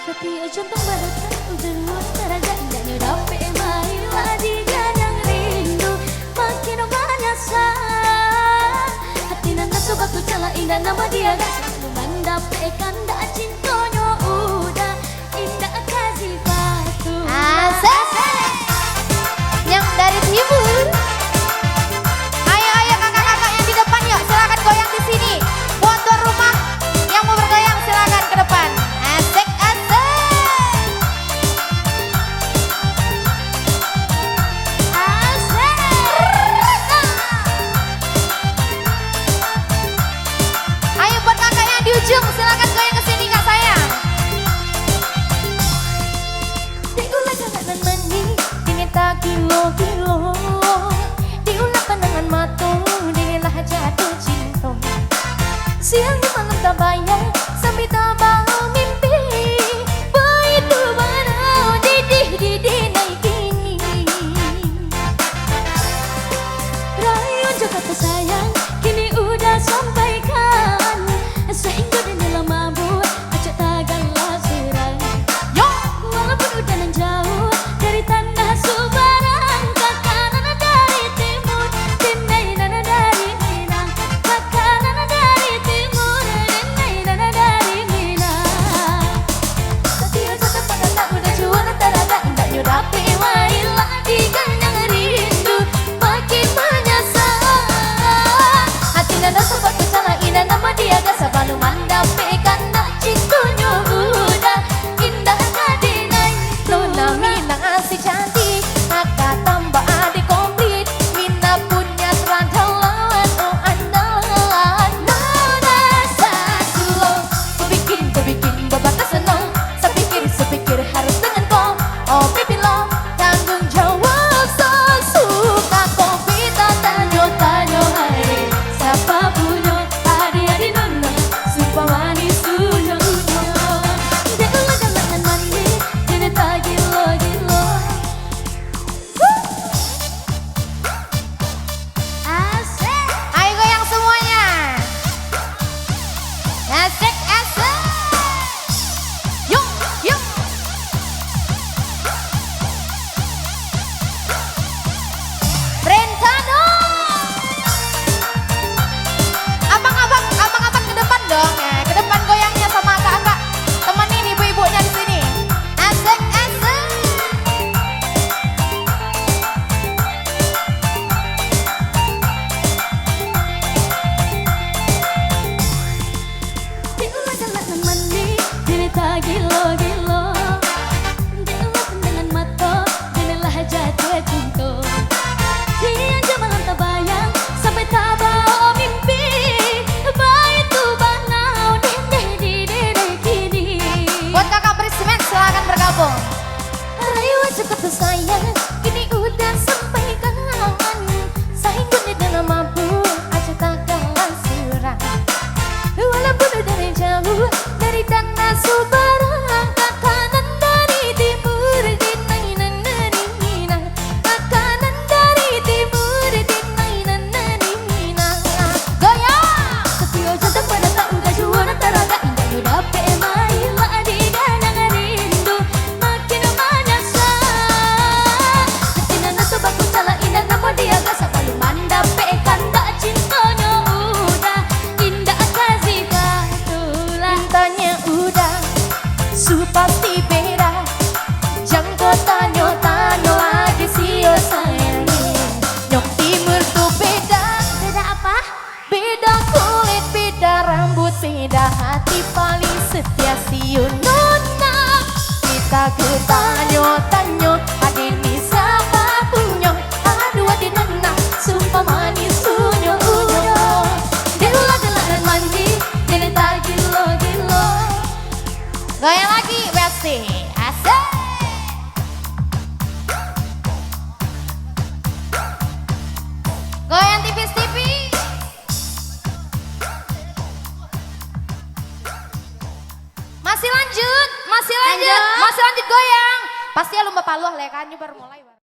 Setiap jantung berdetak udah luas terasa indahnya dapat mai lagi gadang rindu makin banasa hati nanda coba ku cala indah nama dia gak selalu mendapatkan dak cintonya udah indah kasih batu Asik yang dari timur. Ayo kakak-kakak yang di depan yuk silakan goyang di sini. Buat tuan rumah yang mau bergoyang silakan ke depan. Asik. Ayo buat kakak yang di ujung silakan goyang ke sini kak sayang. diulah jangan mani dingin tak kilo-kilo diulah pandangan mata dinilah jatuh cinta siang di malam tak bayang sampai tak bangun mimpi begitu barau didih naik kini rayuan Jakarta sayang kini udah sampaikan sehingga dunia mabuk acak tagalah serang walaupun udah nan jauh dari tanah Subarang kakak dari timur dindai nana dari Minang kakak dari timur dindai nana dari Minang setiap satu pada tak udah juara terada indahnya dapat main lagi ganyang rindu makin menyesal hati nana sempat bercala indah nama dia gak sabalu mendapatkan nak cintunya udah indah kadinai Nona Minang asih cantik, kakak tambah adik komplit. Mina punya terandalan, oh andalan. Nona Sasulo Ku bikin bapak senang. Sepikir harus dengan kau. Oh baby lo, tanggung jawab sesuka kau. Kita tanya hai, siapa punya adik nona sumpah manis sunya dia ulah jangan mandi dia tak gilo-gilo asik ayo goyang semuanya. Asik. Yuk. Brentano. Abang-abang ke depan dong. Ke depan goyangnya sama kakak. Temenin ibu-ibunya di sini. Asik. dia ulah jangan mandi dia tak gilo-gilo dia ulah pandangan mata dia lah jatuh cinta siang jam malam tak bayang sampai tak bawa mimpi baik tu bangau dindai kini Buat kakak Prismen silakan bergabung. rayuan Jakarta sayang kini udah sampai kawan sehingga di dalam mabuk aja tak kalah surang walaupun udah dari jauh dari tanah Subarang kakanan dari timur dinai dari Minang kakanan dari timur dinai dari Minang Goyang. setiap jantung pada tak udah juara teraga indahnya dapat main lagi gadang rindu makin menyesal hati nana coba ku cala indah nama dia gak selalu mendapatkan tak cintanya udah indah kasih batulah Tanya udah, su pasti beda. Jangko tanya lagi sio sayangi. Nyok timur tuh beda. beda apa? Beda kulit, beda rambut, beda hati paling setia sio nona. Kita ke tanya adik ni siapa punya. Aduh adik nona, sumpah manis sunyo unyo. Dewa gelangan mandi dia tak gilo-gilo Goyang lagi, Besti. Asik. Goyang tipis-tipis. Masih lanjut goyang. Pasti ya lomba paluh lekannya baru mulai.